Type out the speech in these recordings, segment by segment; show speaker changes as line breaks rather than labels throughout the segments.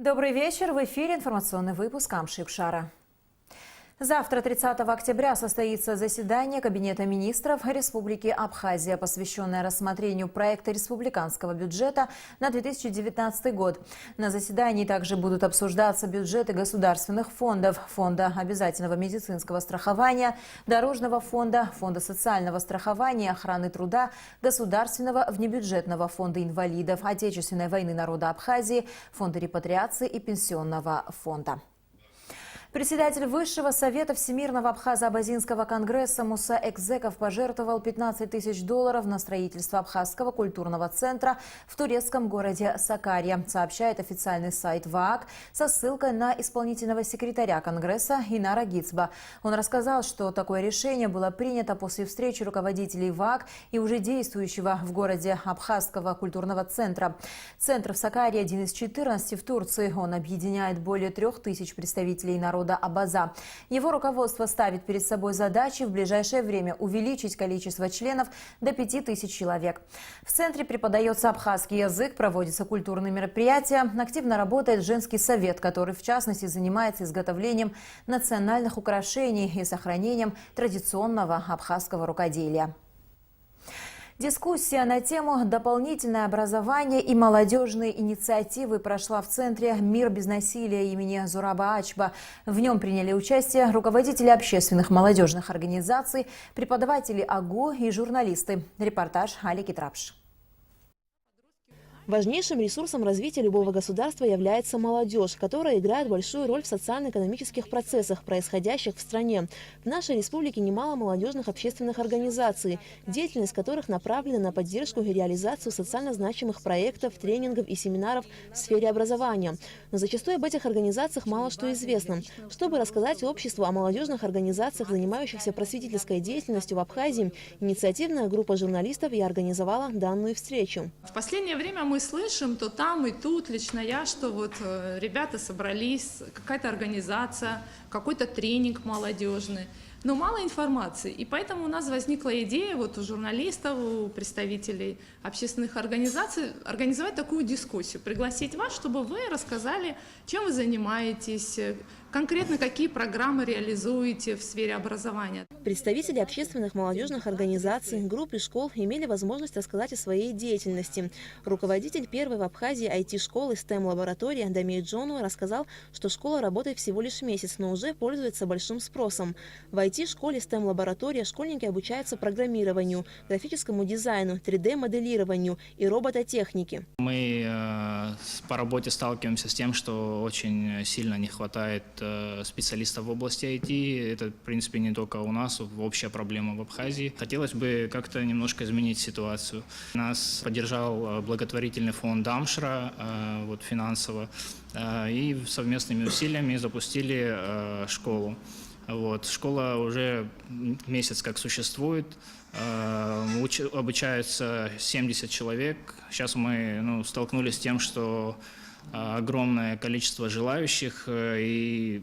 Добрый вечер. В эфире информационный выпуск Амшипшара. Завтра, 30 октября, состоится заседание Кабинета министров Республики Абхазия, посвященное рассмотрению проекта республиканского бюджета на 2019 год. На заседании также будут обсуждаться бюджеты государственных фондов: Фонда обязательного медицинского страхования, Дорожного фонда, Фонда социального страхования, охраны труда, Государственного внебюджетного фонда инвалидов Отечественной войны народа Абхазии, Фонда репатриации и Пенсионного фонда. Председатель Высшего совета Всемирного Абхазо-Абазинского конгресса Муса Экзеков пожертвовал $15 тысяч на строительство Абхазского культурного центра в турецком городе Сакарья, сообщает официальный сайт ВААК со ссылкой на исполнительного секретаря конгресса Инара Гицба. Он рассказал, что такое решение было принято после встречи руководителей ВААК и уже действующего в городе Абхазского культурного центра. Центр в Сакарье один из 14 в Турции. Он объединяет более 3000 представителей народа Абаза. Его руководство ставит перед собой задачи в ближайшее время увеличить количество членов до 5000 человек. В центре преподается абхазский язык, проводятся культурные мероприятия, активно работает женский совет, который в частности занимается изготовлением национальных украшений и сохранением традиционного абхазского рукоделия. Дискуссия на тему «Дополнительное образование и молодежные инициативы» прошла в Центре «Мир без насилия» имени Зураба Ачба. В нем приняли участие руководители общественных молодежных организаций, преподаватели АГУ и журналисты. Репортаж Али Китрапш.
Важнейшим ресурсом развития любого государства является молодежь, которая играет большую роль в социально-экономических процессах, происходящих в стране. В нашей республике немало молодежных общественных организаций, деятельность которых направлена на поддержку и реализацию социально значимых проектов, тренингов и семинаров в сфере образования. Но зачастую об этих организациях мало что известно. Чтобы рассказать обществу о молодежных организациях, занимающихся просветительской деятельностью в Абхазии, инициативная группа журналистов и организовала данную встречу.
В последнее время мы слышим то там и тут, лично я, что вот ребята собрались, какая-то организация, какой-то тренинг молодежный, но мало информации. И поэтому у нас возникла идея вот у журналистов, у представителей общественных организаций организовать такую дискуссию, пригласить вас, чтобы вы рассказали, чем вы занимаетесь, конкретно какие программы реализуете в сфере образования.
Представители общественных молодежных организаций, групп и школ имели возможность рассказать о своей деятельности. Руководитель первой в Абхазии IT-школы STEM-лаборатории Дамир Джону рассказал, что школа работает всего лишь месяц, но уже пользуется большим спросом. В IT-школе STEM-лаборатория школьники обучаются программированию, графическому дизайну, 3D-моделированию и робототехнике.
Мы по работе сталкиваемся с тем, что очень сильно не хватает специалистов в области IT. Это, в принципе, не только у нас, общая проблема в Абхазии. Хотелось бы как-то немножко изменить ситуацию. Нас поддержал благотворительный фонд Амшра вот, финансово, и совместными усилиями запустили школу. Вот. Школа уже месяц как существует, обучаются 70 человек. Сейчас мы столкнулись с тем, что огромное количество желающих, и,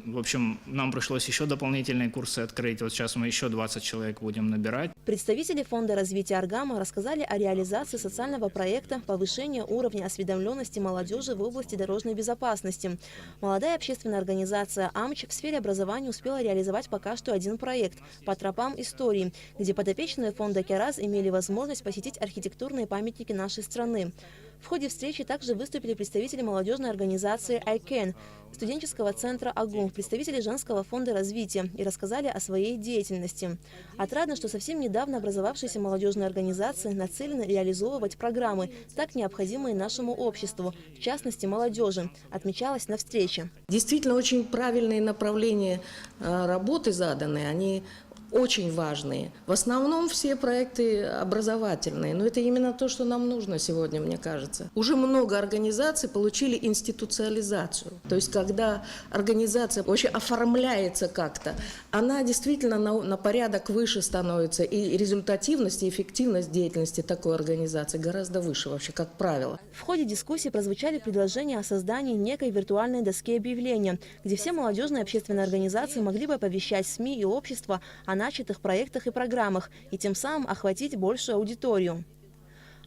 в общем, нам пришлось еще дополнительные курсы открыть. Вот сейчас мы еще 20 человек будем набирать.
Представители Фонда развития Аргама рассказали о реализации социального проекта повышения уровня осведомленности молодежи в области дорожной безопасности. Молодая общественная организация «Амч» в сфере образования успела реализовать пока что один проект «По тропам истории», где подопечные фонда «Кераз» имели возможность посетить архитектурные памятники нашей страны. В ходе встречи также выступили представители молодежной организации «ICAN», студенческого центра АГУ, представители женского фонда развития и рассказали о своей деятельности. Отрадно, что совсем недавно образовавшиеся молодежные организации нацелены реализовывать программы, так необходимые нашему обществу, в частности молодежи, отмечалось на встрече.
Действительно, очень правильные направления работы заданы, они очень важные. В основном все проекты образовательные, но это именно то, что нам нужно сегодня, мне кажется. Уже много организаций получили институциализацию. То есть, когда организация вообще оформляется как-то, она действительно на порядок выше становится, и результативность, и эффективность деятельности такой организации гораздо выше вообще, как правило.
В ходе дискуссии прозвучали предложения о создании некой виртуальной доски объявления, где все молодежные общественные организации могли бы оповещать СМИ и общество о начатых проектах и программах и тем самым охватить большую аудиторию.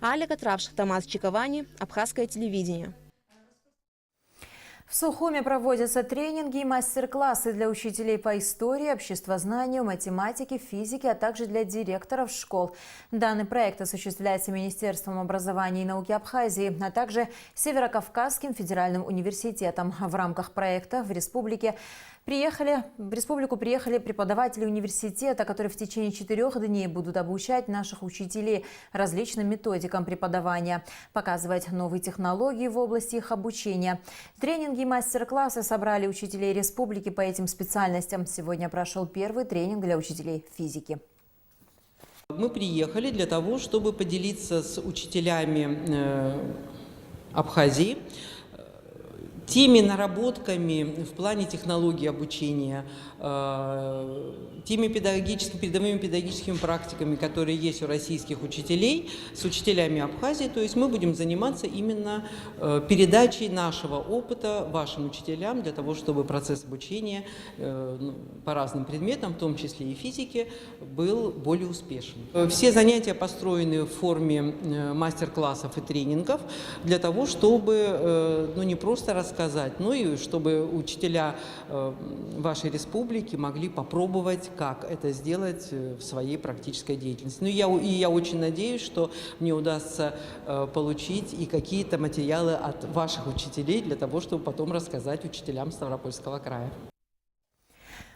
Али Китрапш, Тамас Чиковани, Абхазское телевидение.
В Сухуме проводятся тренинги и мастер-классы для учителей по истории, обществознанию, математике, физике, а также для директоров школ. Данный проект осуществляется Министерством образования и науки Абхазии, а также Северокавказским федеральным университетом. В рамках проекта в республику приехали преподаватели университета, которые в течение 4 дней будут обучать наших учителей различным методикам преподавания, показывать новые технологии в области их обучения. Тренинги и мастер-классы собрали учителей республики по этим специальностям. Сегодня прошел первый тренинг для учителей физики.
Мы приехали для того, чтобы поделиться с учителями Абхазии теми наработками в плане технологии обучения, теми передовыми педагогическими практиками, которые есть у российских учителей, с учителями Абхазии. То есть мы будем заниматься именно передачей нашего опыта вашим учителям, для того, чтобы процесс обучения по разным предметам, в том числе и физике, был более успешен. Все занятия построены в форме мастер-классов и тренингов, для того, чтобы не просто рассказать, но и чтобы учителя вашей республики могли попробовать, как это сделать в своей практической деятельности. Я очень надеюсь, что мне удастся получить и какие-то материалы от ваших учителей для того, чтобы потом рассказать учителям Ставропольского края.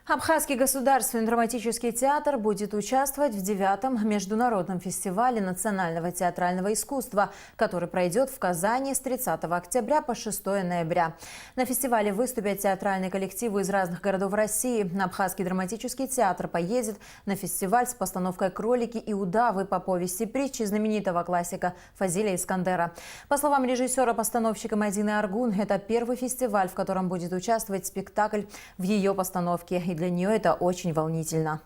Абхазский государственный драматический театр будет участвовать в 9-м международном фестивале национального театрального искусства, который пройдет в Казани с 30 октября по 6 ноября. На фестивале выступят театральные коллективы из разных городов России. Абхазский драматический театр поедет на фестиваль с постановкой «Кролики и удавы» по повести притчи знаменитого классика Фазиля Искандера. По словам режиссера-постановщика Мадины Аргун, это первый фестиваль, в котором будет участвовать спектакль в ее постановке. И для нее это очень волнительно.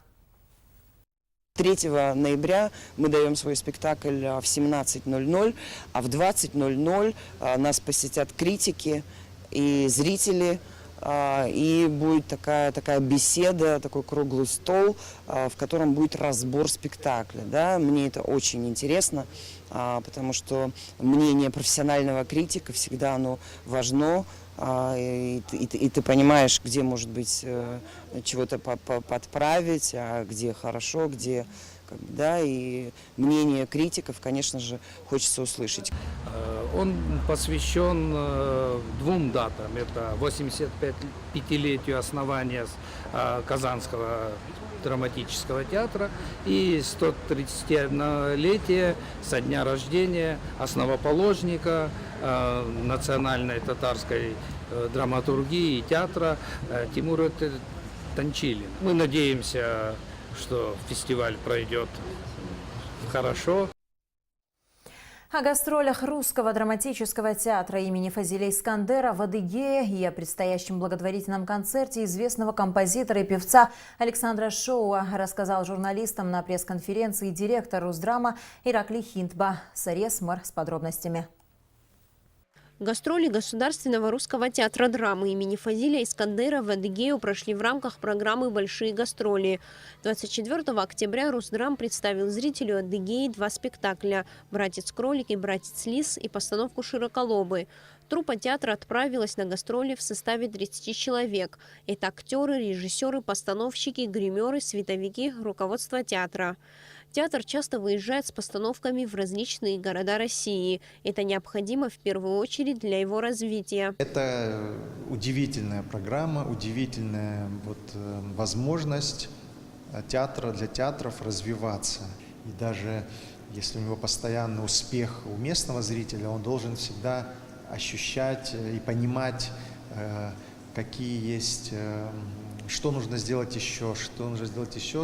3 ноября мы даем свой спектакль в 17:00, а в 20:00 нас посетят критики и зрители. И будет такая беседа, такой круглый стол, в котором будет разбор спектакля. Да? Мне это очень интересно, потому что мнение профессионального критика всегда оно важно. И ты понимаешь, где, может быть, чего-то подправить, а где хорошо, где... Да, и мнение критиков, конечно же, хочется услышать.
Он посвящен 2 датам. Это 85-летию основания Казанского драматического театра и 131-летие со дня рождения основоположника национальной татарской драматургии и театра Тимура Танчилина. Мы надеемся, что фестиваль пройдет хорошо.
О гастролях Русского драматического театра имени Фазиля Искандера в Адыгее и о предстоящем благотворительном концерте известного композитора и певца Александра Шоуа рассказал журналистам на пресс-конференции директор Русдрама Ираклий Хинтба. Сарес Мар с подробностями.
Гастроли Государственного русского театра драмы имени Фазиля Искандера в Адыгею прошли в рамках программы «Большие гастроли». 24 октября Русдрам представил зрителю Адыгеи 2 спектакля «Братец-кролик» и «Братец-лис» и постановку «Широколобы». Труппа театра отправилась на гастроли в составе 30 человек. Это актеры, режиссеры, постановщики, гримеры, световики, руководство театра. Театр часто выезжает с постановками в различные города России. Это необходимо в первую очередь для его развития.
Это удивительная программа, удивительная возможность театра для театров развиваться. И даже если у него постоянный успех у местного зрителя, он должен всегда ощущать и понимать, какие есть, что нужно сделать еще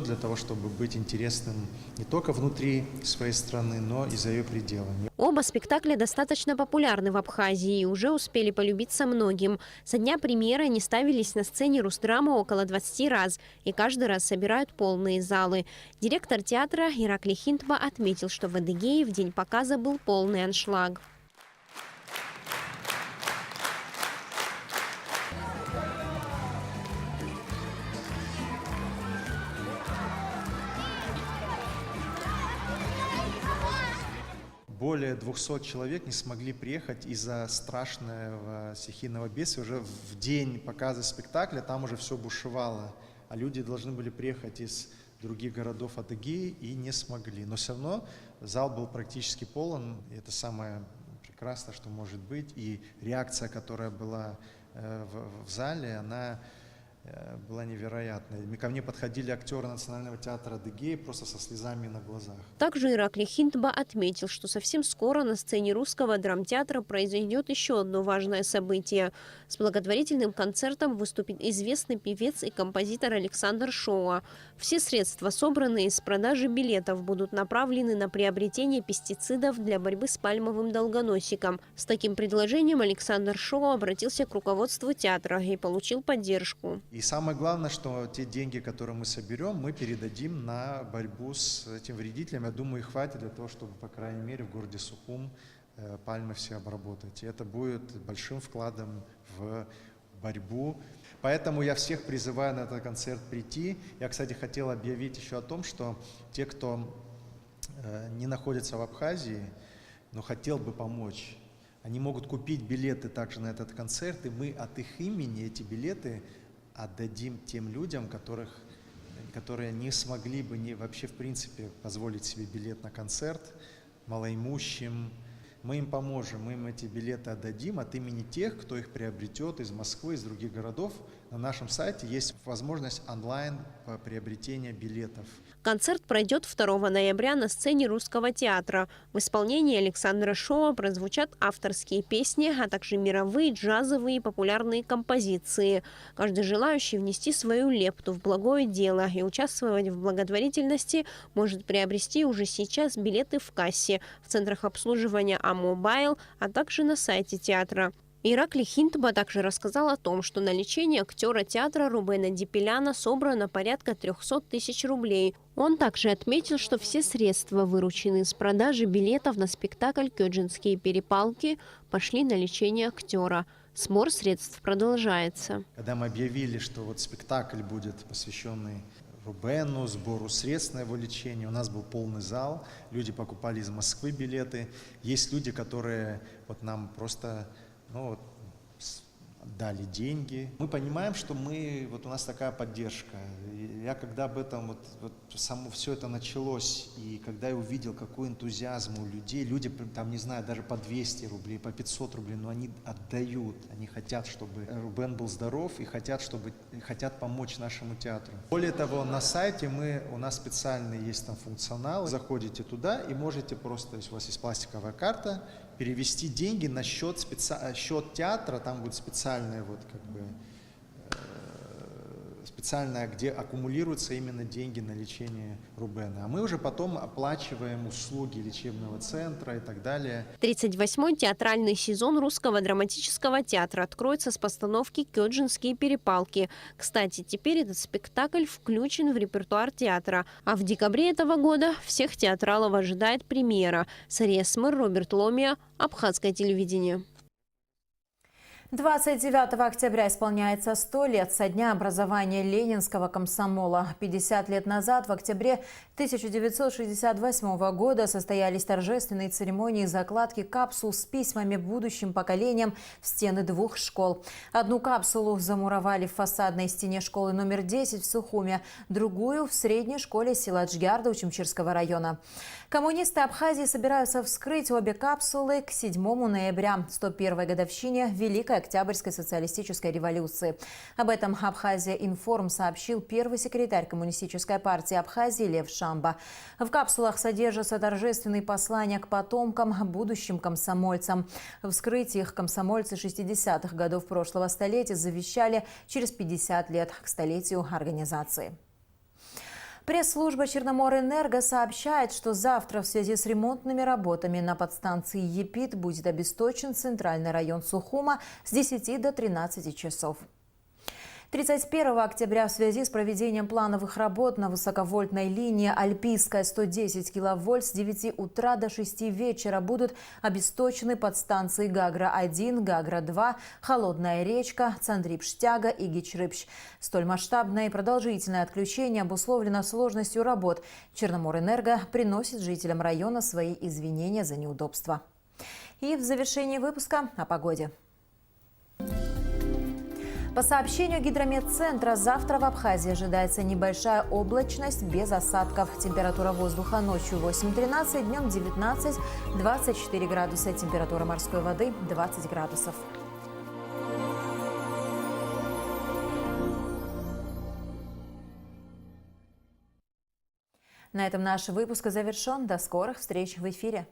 для того, чтобы быть интересным не только внутри своей страны, но и за ее пределами.
Оба спектакля достаточно популярны в Абхазии и уже успели полюбиться многим. Со дня премьеры они ставились на сцене Русдрама около 20 раз, и каждый раз собирают полные залы. Директор театра Ираклий Хинтба отметил, что в Адыгее в день показа был полный аншлаг.
более 200 человек не смогли приехать из-за страшного стихийного бедствия. Уже в день показа спектакля там уже все бушевало, а люди должны были приехать из других городов Адыгеи и не смогли. Но все равно зал был практически полон, и это самое прекрасное, что может быть. И реакция, которая была в зале, она была невероятной. Ко мне подходили актеры Национального театра Адыгеи просто со слезами на глазах.
Также Ираклий Хинтба отметил, что совсем скоро на сцене Русского драмтеатра произойдет еще одно важное событие. С благотворительным концертом выступит известный певец и композитор Александр Шоа. Все средства, собранные из продажи билетов, будут направлены на приобретение пестицидов для борьбы с пальмовым долгоносиком. С таким предложением Александр Шоа обратился к руководству театра и получил поддержку.
И самое главное, что те деньги, которые мы соберем, мы передадим на борьбу с этим вредителем. Я думаю, их хватит для того, чтобы, по крайней мере, в городе Сухум пальмы все обработать. И это будет большим вкладом в борьбу. Поэтому я всех призываю на этот концерт прийти. Я, кстати, хотел объявить еще о том, что те, кто не находится в Абхазии, но хотел бы помочь, они могут купить билеты также на этот концерт, и мы от их имени эти билеты отдадим тем людям, которые не смогли бы вообще в принципе позволить себе билет на концерт, малоимущим. Мы им поможем, мы им эти билеты отдадим от имени тех, кто их приобретет из Москвы, из других городов. На нашем сайте есть возможность онлайн приобретения билетов.
Концерт пройдет 2 ноября на сцене Русского театра. В исполнении Александра Шоа прозвучат авторские песни, а также мировые, джазовые и популярные композиции. Каждый желающий внести свою лепту в благое дело и участвовать в благотворительности может приобрести уже сейчас билеты в кассе, в центрах обслуживания А-Мобайл, а также на сайте театра. Ираклий Хинтба также рассказал о том, что на лечение актера театра Рубена Дипеляна собрано порядка 300 тысяч рублей. Он также отметил, что все средства, вырученные с продажи билетов на спектакль «Кёджинские перепалки», пошли на лечение актера. Сбор средств продолжается.
Когда мы объявили, что вот спектакль будет посвященный Рубену, сбору средств на его лечение, у нас был полный зал, люди покупали из Москвы билеты. Есть люди, которые вот нам просто дали деньги. Мы понимаем, что у нас такая поддержка. Я когда об этом, само все это началось, и когда я увидел, какой энтузиазм у людей, люди там, не знаю, даже по 200 рублей, по 500 рублей, но они отдают, они хотят, чтобы Рубен был здоров, и хотят помочь нашему театру. Более того, на сайте у нас специальный есть там функционал, заходите туда и можете просто, если у вас есть пластиковая карта, перевести деньги на счет театра, там будет специальная специальная, где аккумулируются именно деньги на лечение Рубена. А мы уже потом оплачиваем услуги лечебного центра и так далее.
38-й театральный сезон Русского драматического театра откроется с постановки «Кёджинские перепалки». Кстати, теперь этот спектакль включен в репертуар театра. А в декабре этого года всех театралов ожидает премьера. Сария Смыр, Роберт Ломия, Абхазское телевидение.
29 октября исполняется 100 лет со дня образования Ленинского комсомола. 50 лет назад, в октябре 1968 года, состоялись торжественные церемонии закладки капсул с письмами будущим поколениям в стены 2 школ. Одну капсулу замуровали в фасадной стене школы номер 10 в Сухуме, другую – в средней школе села Джгярда Учимчирского района. Коммунисты Абхазии собираются вскрыть обе капсулы к 7 ноября, 101-й годовщине Великой Октябрьской социалистической революции. Об этом Абхазия Информ сообщил первый секретарь Коммунистической партии Абхазии Лев Шамба. В капсулах содержатся торжественные послания к потомкам, будущим комсомольцам. Вскрыть их комсомольцы 60-х годов прошлого столетия завещали через 50 лет к столетию организации. Пресс-служба Черноморэнерго сообщает, что завтра в связи с ремонтными работами на подстанции Епит будет обесточен центральный район Сухума с 10 до 13 часов. 31 октября в связи с проведением плановых работ на высоковольтной линии Альпийская 110 киловольт с 9 утра до 6 вечера будут обесточены подстанции Гагра-1, Гагра-2, Холодная речка, Цандрипштяга и Гичрыпщ. Столь масштабное и продолжительное отключение обусловлено сложностью работ. Черноморэнерго приносит жителям района свои извинения за неудобства. И в завершении выпуска о погоде. По сообщению Гидрометцентра, завтра в Абхазии ожидается небольшая облачность без осадков. Температура воздуха ночью 8-13, днем 19-24 градуса. Температура морской воды 20 градусов. На этом наш выпуск завершен. До скорых встреч в эфире.